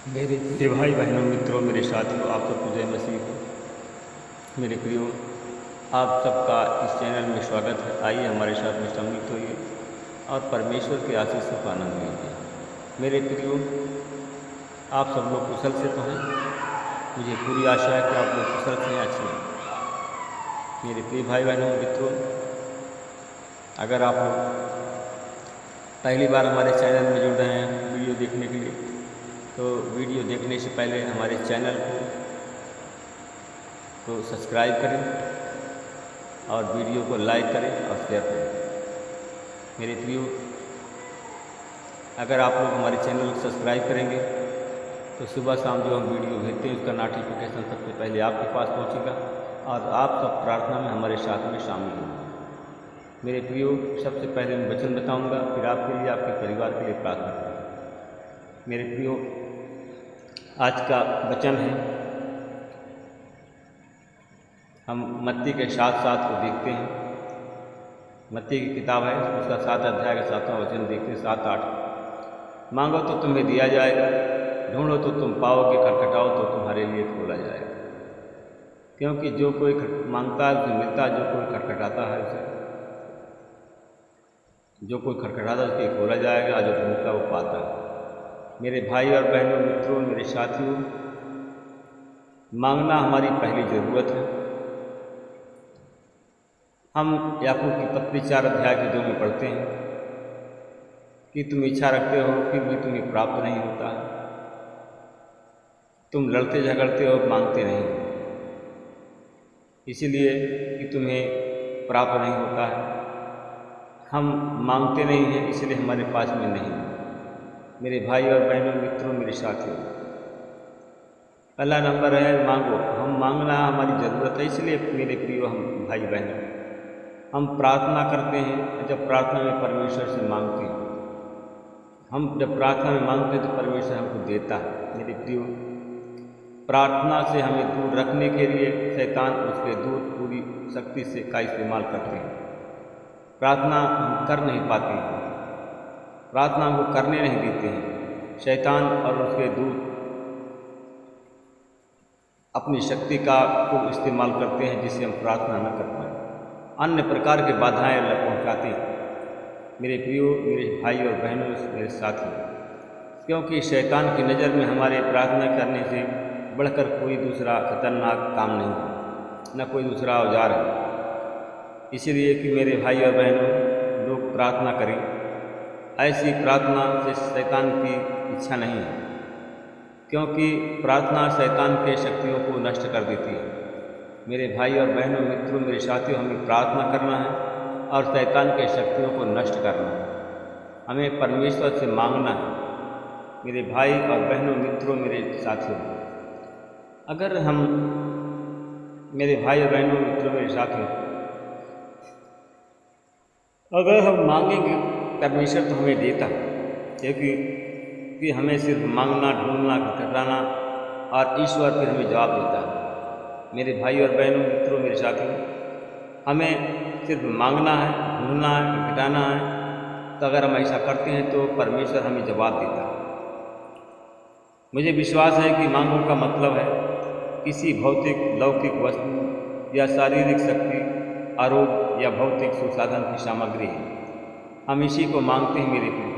मेरे प्रिय भाई बहनों मित्रों मेरे साथियों, आप सबको जय मसीह हो। मेरे प्रियो, आप सबका इस चैनल में स्वागत है। आइए हमारे साथ में सम्मिलित होइए और परमेश्वर के आशीषों का आनंद लीजिए। मेरे प्रियो, आप सब लोग कुशल से तो हैं। मुझे पूरी आशा है कि आप लोग कुशल से हैं, अच्छे हैं। मेरे प्रिय भाई बहनों मित्रों, अगर आप लोग पहली बार हमारे चैनल में जुड़ रहे हैं वीडियो देखने के लिए, तो वीडियो देखने से पहले हमारे चैनल को सब्सक्राइब करें और वीडियो को लाइक करें और शेयर करें। मेरे प्रियो, अगर आप लोग हमारे चैनल को सब्सक्राइब करेंगे तो सुबह शाम जो हम वीडियो भेजते हैं उसका नोटिफिकेशन सबसे पहले आपके पास पहुंचेगा और आप सब प्रार्थना में हमारे साथ में शामिल होंगे। मेरे प्रियो, सबसे पहले मैं वचन बताऊंगा, फिर आपके लिए, आपके परिवार के लिए प्रार्थना करूँगा। मेरे प्रियो, आज का वचन है, हम मत्ती के 7:7 को देखते हैं। मत्ती की किताब है, उसका 7 अध्याय का 7वां वचन देखते हैं। 7-8, मांगो तो तुम्हें दिया जाएगा, ढूंढो तो तुम पाओगे, खटखटाओ तो तुम्हारे लिए खोला जाएगा। क्योंकि जो कोई मांगता है उसे मिलता है, जो कोई खटखटाता है उसे उसके खोला जाएगा, जो ढूंढता वो पाता है। मेरे भाई और बहनों मित्रों मेरे साथियों, मांगना हमारी पहली ज़रूरत है। हम याकूब की पत्री 4 अध्याय के 2 में पढ़ते हैं कि तुम इच्छा रखते हो फिर भी तुम्हें प्राप्त नहीं होता, तुम लड़ते झगड़ते हो मांगते नहीं, इसीलिए कि तुम्हें प्राप्त नहीं होता है। हम मांगते नहीं हैं, इसलिए हमारे पास में नहीं है। मेरे भाई और बहनों मित्रों मेरे साथियों, पहला नंबर है मांगो। हम मांगना हमारी ज़रूरत है, इसलिए मेरे प्रियो हम भाई बहनों, हम प्रार्थना करते हैं। जब प्रार्थना में परमेश्वर से मांगते हैं, हम जब प्रार्थना में मांगते हैं तो परमेश्वर हमको देता है। मेरे प्रियो, प्रार्थना से हमें दूर रखने के लिए शैतान उसके दूर पूरी शक्ति से का इस्तेमाल करते हैं। प्रार्थना हम कर नहीं पाते हैं, प्रार्थना हमको करने नहीं देते हैं। शैतान और उसके दूत अपनी शक्ति का खूब इस्तेमाल करते हैं, जिससे हम प्रार्थना न कर पाएँ, अन्य प्रकार के बाधाएं पहुंचाते हैं। मेरे प्रियो, मेरे भाई और बहनों, मेरे साथी, क्योंकि शैतान की नज़र में हमारे प्रार्थना करने से बढ़कर कोई दूसरा खतरनाक काम नहीं है, न कोई दूसरा औजार है। इसीलिए कि मेरे भाई और बहनों, लोग प्रार्थना करें। ऐसी प्रार्थना से शैतान की इच्छा नहीं है, क्योंकि प्रार्थना शैतान के शक्तियों को नष्ट कर देती है। मेरे भाई और बहनों मित्रों मेरे साथियों, हमें प्रार्थना करना है और शैतान के शक्तियों को नष्ट करना है। हमें परमेश्वर से मांगना है। मेरे भाई और बहनों मित्रों मेरे साथियों, अगर हम, मेरे भाई और बहनों मित्रों मेरे साथियों, अगर हम मांगेंगे परमेश्वर तो हमें देता है, क्योंकि हमें सिर्फ मांगना, ढूंढना, खटखटाना और ईश्वर फिर हमें जवाब देता है। मेरे भाई और बहनों मित्रों मेरे साथियों, हमें सिर्फ मांगना है, ढूंढना है, खटखटाना है। तो अगर हम ऐसा करते हैं तो परमेश्वर हमें जवाब देता है। मुझे विश्वास है कि मांगों का मतलब है किसी भौतिक लौकिक वस्तु या शारीरिक शक्ति, आरोग्य या भौतिक सुसाधन की सामग्री है। हम इसी को मांगते हैं। मेरे प्रिय,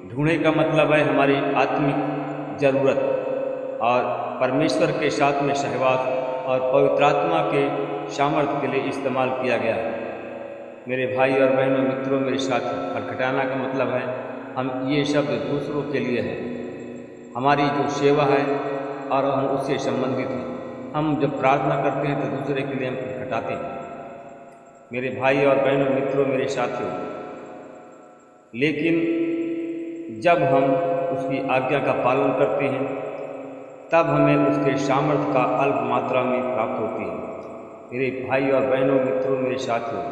ढूंढने का मतलब है हमारी आत्मिक जरूरत और परमेश्वर के साथ में सहवास और पवित्र आत्मा के सामर्थ्य के लिए इस्तेमाल किया गया है। मेरे भाई और बहनों मित्रों मेरे साथ, खटखटाना का मतलब है हम ये शब्द दूसरों के लिए है, हमारी जो सेवा है और हम उससे संबंधित हैं। हम जब प्रार्थना करते हैं तो दूसरे के लिए हम खटखटाते हैं। मेरे भाई और बहनों मित्रों मेरे साथियों, लेकिन जब हम उसकी आज्ञा का पालन करते हैं तब हमें उसके सामर्थ्य का अल्प मात्रा में प्राप्त होती है। मेरे भाई और बहनों मित्रों मेरे साथियों,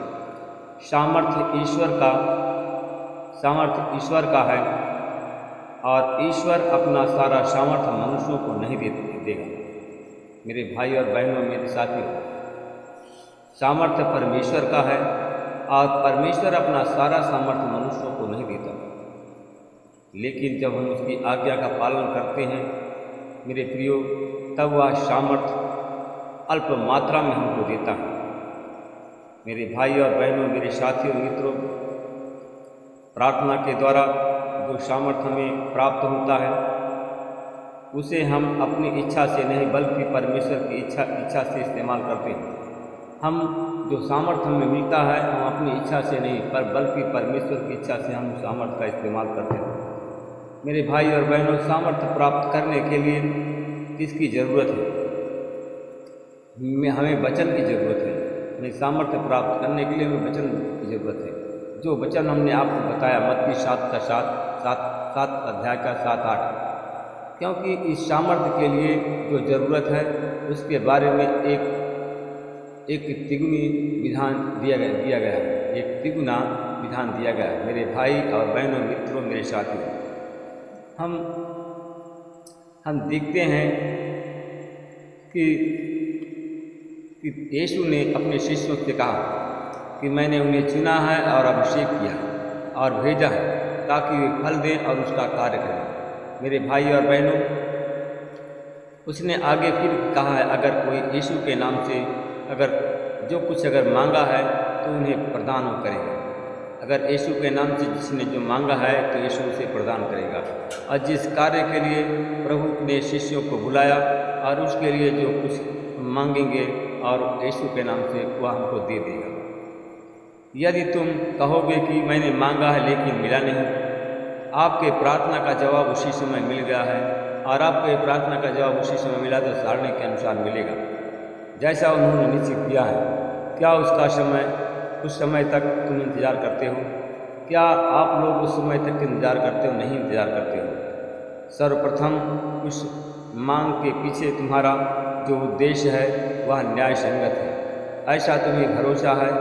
सामर्थ्य ईश्वर का है और ईश्वर अपना सारा सामर्थ्य मनुष्यों को नहीं देगा। मेरे भाई और बहनों मेरे साथियों, सामर्थ्य परमेश्वर का है और परमेश्वर अपना सारा सामर्थ्य मनुष्यों को नहीं देता। लेकिन जब हम उसकी आज्ञा का पालन करते हैं मेरे प्रियो, तब वह सामर्थ्य अल्प मात्रा में हमको देता है। मेरे भाई और बहनों, मेरे साथियों, मित्रों, प्रार्थना के द्वारा जो सामर्थ्य हमें प्राप्त होता है उसे हम अपनी इच्छा से नहीं बल्कि परमेश्वर की इच्छा से इस्तेमाल करते हैं। हम जो सामर्थ्य हमें मिलता है हम अपनी इच्छा से नहीं बल्कि परमेश्वर की इच्छा से हम सामर्थ्य का इस्तेमाल करते हैं। मेरे भाई और बहनों, सामर्थ्य प्राप्त करने के लिए किसकी ज़रूरत है? हमें वचन की ज़रूरत है। हमें सामर्थ्य प्राप्त करने के लिए हमें वचन की ज़रूरत है। जो वचन हमने आपको बताया मत्ती 7 अध्याय का 7-8, क्योंकि इस सामर्थ्य के लिए जो ज़रूरत है उसके बारे में एक तिगुनी विधान दिया गया है, एक तिगुना विधान दिया गया है। मेरे भाई और बहनों, मित्रों, मेरे साथियों, हम देखते हैं कि यीशु ने अपने शिष्यों से कहा कि मैंने उन्हें चुना है और अभिषेक किया और भेजा है ताकि वे फल दें और उसका कार्य करें। मेरे भाई और बहनों, उसने आगे फिर कहा है, अगर कोई यीशु के नाम से अगर मांगा है तो उन्हें प्रदान करेगा। अगर यीशु के नाम से जिसने जो मांगा है तो यीशु उसे प्रदान करेगा। और जिस कार्य के लिए प्रभु ने शिष्यों को बुलाया और उसके लिए जो कुछ मांगेंगे और यीशु के नाम से वह हमको दे देगा। यदि तुम कहोगे कि मैंने मांगा है लेकिन मिला नहीं, आपके प्रार्थना का जवाब उसी समय मिल गया है और आपके प्रार्थना का जवाब उसी समय मिला तो सारणी के अनुसार मिलेगा जैसा उन्होंने निश्चित किया है। क्या उस समय तक तुम इंतज़ार करते हो? क्या आप लोग उस समय तक इंतज़ार करते हो? नहीं इंतज़ार करते हो। सर्वप्रथम उस मांग के पीछे तुम्हारा जो उद्देश्य है वह न्याय संगत है। ऐसा तुम्हें भरोसा है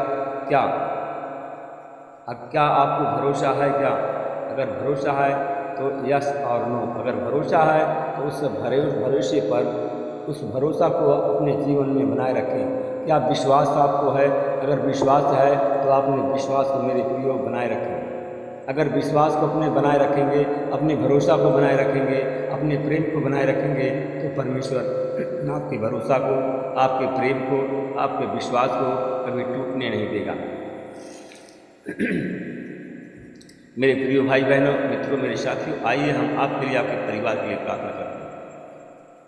क्या? क्या आपको भरोसा है क्या? अगर भरोसा है तो यस और नो। अगर भरोसा है तो उस भरोसे पर उस भरोसा को अपने जीवन में बनाए रखें। क्या विश्वास आपको है? अगर विश्वास है तो अपने विश्वास को मेरे प्रियो बनाए रखें। अगर विश्वास को अपने बनाए रखेंगे, अपने भरोसा को बनाए रखेंगे, अपने प्रेम को बनाए रखेंगे तो परमेश्वर आपके भरोसा को, आपके प्रेम को, आपके विश्वास को कभी टूटने नहीं देगा। मेरे प्रिय भाई बहनों, मित्रों, मेरे साथियों, आइए हम आपके लिए, आपके परिवार के लिए प्रार्थना करते हैं।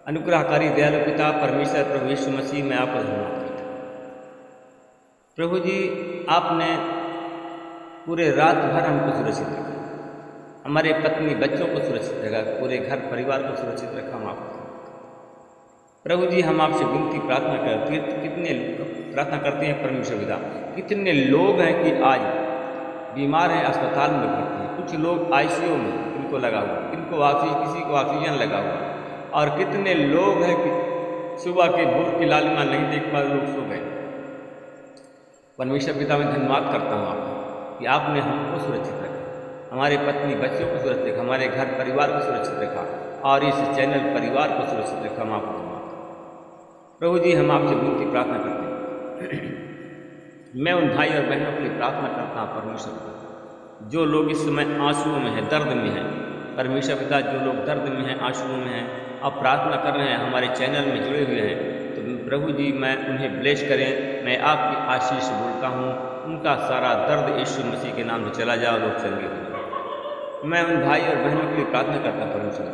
अनुग्रहकारी दयालु पिता परमेश्वर प्रभु यीशु मसीह, मैं आपका धन्यवाद करता हूँ। प्रभु जी, आपने पूरे रात भर हमको सुरक्षित रखा, हमारे पत्नी बच्चों को सुरक्षित रखा, पूरे घर परिवार को सुरक्षित रखा। हम आपको प्रभु जी, हम आपसे विनती प्रार्थना करते हैं परमेश्वर पिता, कितने लोग हैं कि आज बीमार हैं, अस्पताल में भर्ती हैं, कुछ लोग आईसीयू में, इनको लगा हुआ, किसी को ऑक्सीजन लगा हुआ, और कितने लोग हैं कि सुबह के भोर की लालिमा नहीं देख पा लोग सो गए। परमेश्वर पिता, मैं धन्यवाद करता हूँ आपका कि आपने हमको सुरक्षित रखा, हमारे पत्नी बच्चों को सुरक्षित रखा, हमारे घर परिवार को सुरक्षित रखा और इस चैनल परिवार को सुरक्षित रखा। हम आपको धन्यवाद प्रभु जी, हम आपसे विनती प्रार्थना करते हैं। मैं उन भाई और बहनों के लिए प्रार्थना करता हूँ परमेश्वर पिता, जो लोग इस समय आंसुओं में हैं, दर्द में हैं। परमेश्वर पिता, जो लोग दर्द में हैं, आंसुओं में हैं, अब प्रार्थना कर रहे हैं, हमारे चैनल में जुड़े हुए हैं, तो प्रभु जी मैं उन्हें ब्लेस करें। मैं आपकी आशीष बोलता हूँ, उनका सारा दर्द यीशु मसीह के नाम से चला जाए, लोग चंगे हो जाए। मैं उन भाई और बहनों के लिए प्रार्थना करता हूँ परमेश्वर,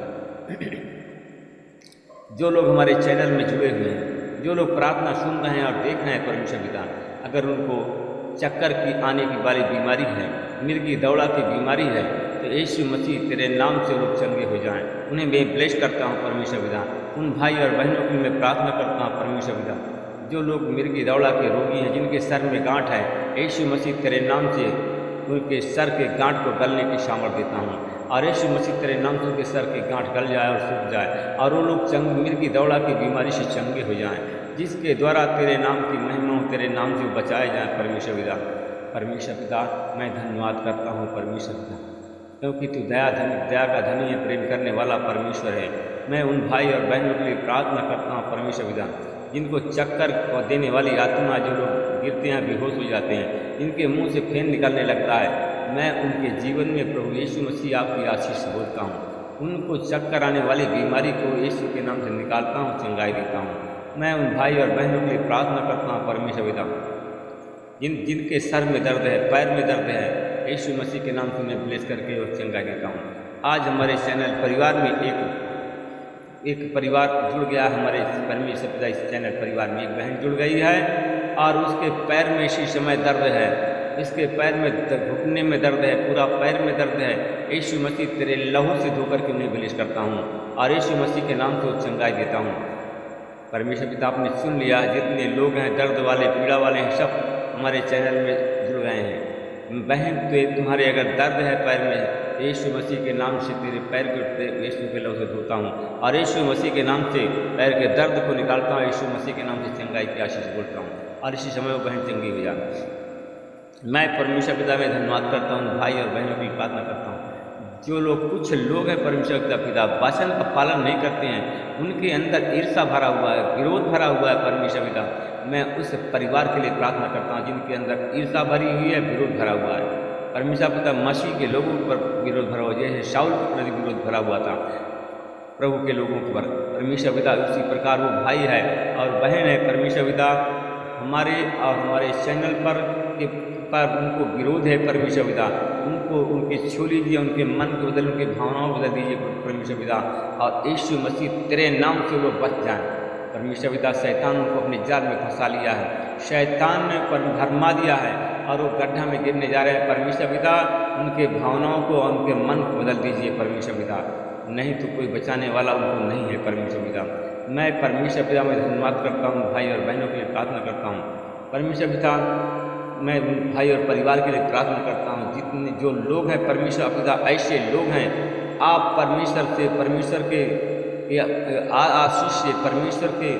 जो लोग हमारे चैनल में जुड़े हुए हैं, जो लोग प्रार्थना सुन रहे हैं और देख रहे हैं परमेश्वर पिता, अगर उनको चक्कर की आने की वाली बीमारी है, मिर्गी दौड़ा की बीमारी है, तो यीशु मसीह तेरे नाम से लोग चंगे हो जाएं। उन्हें मैं ब्लेस करता हूँ परमेश्वर पिता। उन भाई और बहनों की मैं प्रार्थना करता हूँ परमेश्वर पिता, जो लोग मिर्गी दौड़ा के रोगी हैं, जिनके सर में गांठ है, यीशु मसीह तेरे नाम से उनके सर के गांठ को गलने की सामर्थ देता हूँ, और यीशु मसीह तेरे नाम से उनके सर के गांठ गल जाए और सूख जाए, और वो लोग मिर्गी दौड़ा की बीमारी से चंगे हो जाएं, जिसके द्वारा तेरे नाम की महिमा हो, तेरे नाम से बचाए जाएं परमेश्वर पिता। परमेश्वर पिता, मैं धन्यवाद करता हूँ परमेश्वर पिता, क्योंकि तू दया का धनी है, प्रेम करने वाला परमेश्वर है। मैं उन भाई और बहनों के लिए प्रार्थना करता हूँ परमेश्वर पिता, जिनको चक्कर देने वाली आत्मा, जो लोग गिरते हैं, बेहोश हो जाते हैं, इनके मुंह से फेन निकलने लगता है, मैं उनके जीवन में प्रभु यीशु मसीह आपकी आशीष बोलता हूँ। उनको चक्कर आने वाली बीमारी को यीशु के नाम से निकालता हूँ, चंगाई देता हूँ। मैं उन भाई और बहनों के लिए प्रार्थना करता हूँ परमेश्वर पिता, जिनके सर में दर्द है, पैर में दर्द है, यीशु मसीह के नाम से उन्हें ब्लेस करके और चंगाई देता हूँ। आज हमारे चैनल परिवार में एक परिवार जुड़ गया। हमारे परमेश्वर पिता इस चैनल परिवार में एक बहन जुड़ गई है और उसके पैर में इसी समय दर्द है, इसके पैर में घुटने में दर्द है, पूरा पैर में दर्द है। यीशु मसीह तेरे लहू से धोकर के उन्हें ब्लेस करता हूँ और यीशु मसीह के नाम से वो चंगाई देता हूँ। परमेश्वर पिता आपने सुन लिया, जितने लोग हैं दर्द वाले, पीड़ा वाले हैं, सब हमारे चैनल में जुड़ गए हैं। बहन तो तुम्हारे अगर दर्द है पैर में, यीशु मसीह के नाम से तेरे पैर के यीशु के लहू से धोता हूँ और यीशु मसीह के नाम से पैर के दर्द को निकालता हूँ। यीशु मसीह के नाम से चंगाई की आशीष बोलता हूँ और इसी समय वो बहन चंगी हो जाए। मैं परमेश्वर पिता में धन्यवाद करता हूँ, भाई और बहनों की प्रार्थना करता हूँ। जो लोग, कुछ लोग हैं परमेश्वर पिता वचन का पालन नहीं करते हैं, उनके अंदर ईर्ष्या भरा हुआ है, विरोध भरा हुआ है परमेश्वर पिता, मैं उस परिवार के लिए प्रार्थना करता हूँ जिनके अंदर ईर्ष्या भरी हुई है, विरोध भरा हुआ है। परमेश्वर पिता मसीह के लोगों पर विरोध भरा हुआ, जैसे शाऊल के प्रति विरोध भरा हुआ था प्रभु के लोगों पर। परमेश्वर पिता उसी प्रकार वो भाई है और बहन है परमेश्वर पिता, हमारे और हमारे चैनल पर उनको विरोध है परमेश्वर पिता, उनको उनके छू लीजिए, उनके मन को बदल, उनकी भावनाओं को बदल दीजिए परमेश्वर पिता, और यीशु मसीह तेरे नाम से वो बच जाएं परमेश्वर पिता। शैतान उनको अपने जाल में फंसा लिया है, शैतान ने पर भरमा दिया है और वो गड्ढा में गिरने जा रहे हैं परमेश्वर पिता। उनके भावनाओं को और उनके मन को बदल दीजिए परमेश्वर पिता, नहीं तो कोई बचाने वाला उनको नहीं है परमेश्वर पिता। मैं परमेश्वर पिता में धन्यवाद करता हूँ, भाई और बहनों के लिए प्रार्थना करता हूँ परमेश्वर पिता। मैं भाई और परिवार के लिए प्रार्थना करता हूँ, जितने जो लोग हैं परमेश्वर पिता, ऐसे लोग हैं आप परमेश्वर से, परमेश्वर के आशीष से, परमेश्वर के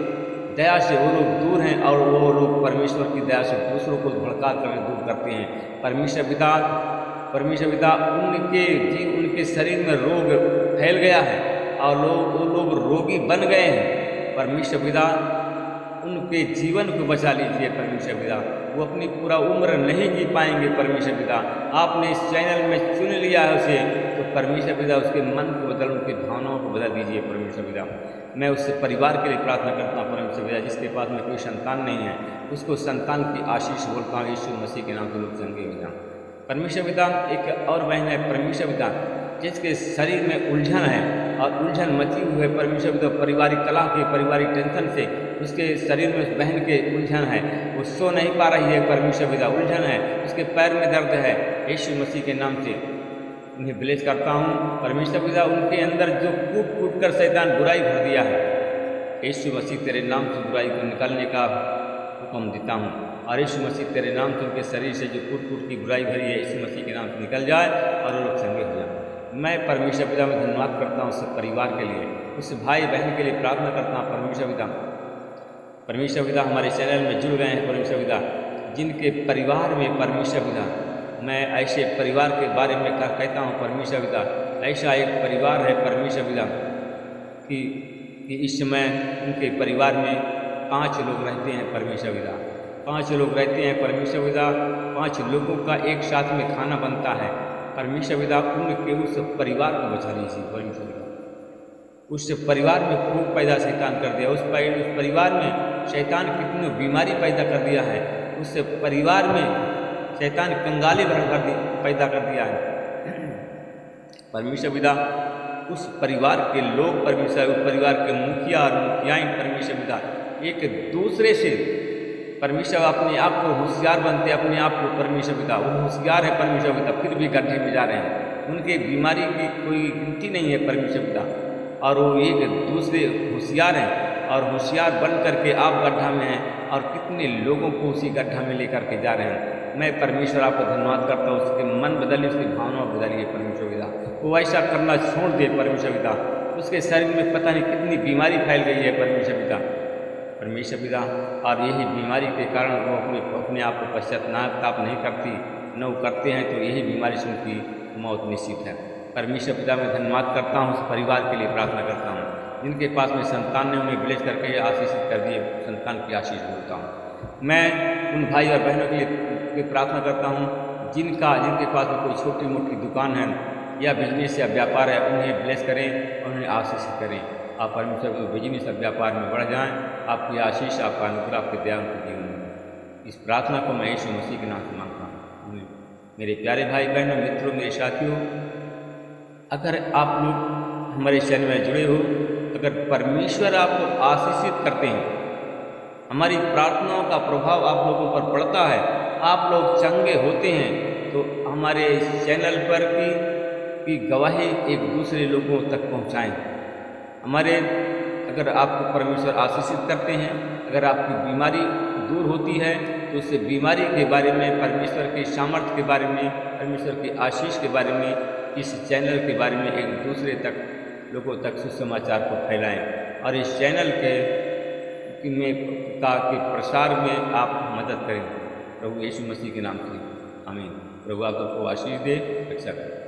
दया से वो लोग दूर हैं और वो लोग परमेश्वर की दया से दूसरों को भड़का कर दूर करते हैं परमेश्वर पिता। परमेश्वर पिता उनके शरीर में रोग फैल गया है और वो लोग रोगी बन गए हैं परमेश्वर पिता, उनके जीवन को बचा लीजिए परमेश्वर पिता। वो अपनी पूरा उम्र नहीं जी पाएंगे परमेश्वर पिता, आपने इस चैनल में चुन लिया है उसे, तो परमेश्वर पिता उसके मन को बदल, उनकी भावनाओं को बदल दीजिए परमेश्वर पिता। मैं उससे परिवार के लिए प्रार्थना करता हूँ परमेश्वर पिता, जिसके पास में कोई संतान नहीं है उसको संतान की आशीष बोलता हूँ, यीशु मसीह के नाम से लोग चंगे हो जाएं परमेश्वर पिता। एक और बहन है परमेश्वर पिता, जिसके शरीर में उलझन है और उलझन मची हुई है परमेश्वर पिता, पारिवारिक कलह के, पारिवारिक टेंशन से उसके शरीर में उस बहन के उलझन है, वो सो नहीं पा रही है परमेश्वर पिता, उलझन है, उसके पैर में दर्द है, यीशु मसीह के नाम से उन्हें ब्लेस करता हूँ परमेश्वर पिता। उनके अंदर जो कूट कूट कर शैतान बुराई भर दिया है, यीशु मसीह तेरे नाम से बुराई को निकालने का हुक्म देता हूँ और यीशु मसीह तेरे नाम से उनके शरीर से जो कूट कूट की बुराई भरी है यीशु मसीह के नाम से निकल जाए और वो लोग चंगे हो जाए। मैं परमेश्वर पिता में धन्यवाद करता हूँ सब परिवार के लिए, उस भाई बहन के लिए प्रार्थना करता हूँ परमेश्वर पिता। परमेश्वर पिता हमारे चैनल में जुड़ गए हैं परमेश्वर पिता, जिनके परिवार में परमेश्वर पिता, मैं ऐसे परिवार के बारे में कहता हूँ परमेश्वर पिता, ऐसा एक परिवार है परमेश्वर पिता कि इस समय उनके परिवार में 5 लोग रहते हैं परमेश्वर पिता, 5 लोग रहते हैं परमेश्वर पिता। 5 लोगों का एक साथ में खाना बनता है परमेश्वर पिता, उनके उस परिवार को बचा लीजिए परमेश्वर पिता। उस परिवार में खूब पैदा शैतान कर दिया, उस परिवार में शैतान कितनी बीमारी पैदा कर दिया है, उस परिवार में शैतान कंगाली पैदा कर दिया है परमेश्वर पिता। उस परिवार के लोग परमेश्वर, उस परिवार के मुखिया और मुखियाएं परमेश्वर पिता एक दूसरे से परमेश्वर अपने आप को होशियार बनते, अपने आप को परमेश्वर पिता, वो होशियार है परमेश्वर पिता, फिर भी गड्ढे में जा रहे हैं, उनके बीमारी की कोई गिनती नहीं है परमेश्वर पिता, और वो एक दूसरे होशियार हैं और होशियार बन करके आप गड्ढा में हैं और कितने लोगों को उसी गड्ढा में लेकर के जा रहे हैं। मैं परमेश्वर आपका धन्यवाद करता हूँ, उसके मन बदलिए, उसकी भावना बदलिए परमेश्वर पिता, वो ऐसा करना छोड़ दे परमेश्वर पिता। उसके शरीर में पता नहीं कितनी बीमारी फैल गई है परमेश्वर पिता, परमेश्वर पिता, और यही बीमारी के कारण वो अपने आप को पश्चाताप नहीं करती, न वो करते हैं तो यही बीमारी से उनकी मौत निश्चित है परमेश्वर पिता। मैं धन्यवाद करता हूँ, उस परिवार के लिए प्रार्थना करता हूँ जिनके पास में संतान ने उन्हें ब्लेस करके आशीषित कर दिए, संतान की आशीष बोलता हूँ। मैं उन भाई और बहनों के लिए प्रार्थना करता हूँ जिनके पास में कोई छोटी मोटी दुकान है या बिजनेस या व्यापार है, उन्हें ब्लेस करें और उन्हें आशीषित करें। आप परमेश्वर के बिजनेस और व्यापार में बढ़ जाएं। आपकी आशीष, आपका अनुग्रह, आपके दया उनके जीवन में। इस प्रार्थना को मैं यीशु मसीह के नाम से मांगता हूँ। मेरे प्यारे भाई बहनों, मित्रों, मेरे साथियों, अगर आप लोग हमारे चैनल में जुड़े हो, अगर परमेश्वर आपको आशीषित करते हैं, हमारी प्रार्थनाओं का प्रभाव आप लोगों पर पड़ता है, आप लोग चंगे होते हैं, तो हमारे चैनल पर की गवाही एक दूसरे लोगों तक पहुंचाएं। अगर आपको परमेश्वर आशीषित करते हैं, अगर आपकी बीमारी दूर होती है, तो उससे बीमारी के बारे में, परमेश्वर के सामर्थ्य के बारे में, परमेश्वर की आशीष के बारे में, इस चैनल के बारे में एक दूसरे तक लोगों तक सुसमाचार को फैलाएं और इस चैनल के प्रसार में आप मदद करें। प्रभु यीशु मसीह के नाम से आमीन। प्रभु आप सबको आशीष दे, रक्षा करें।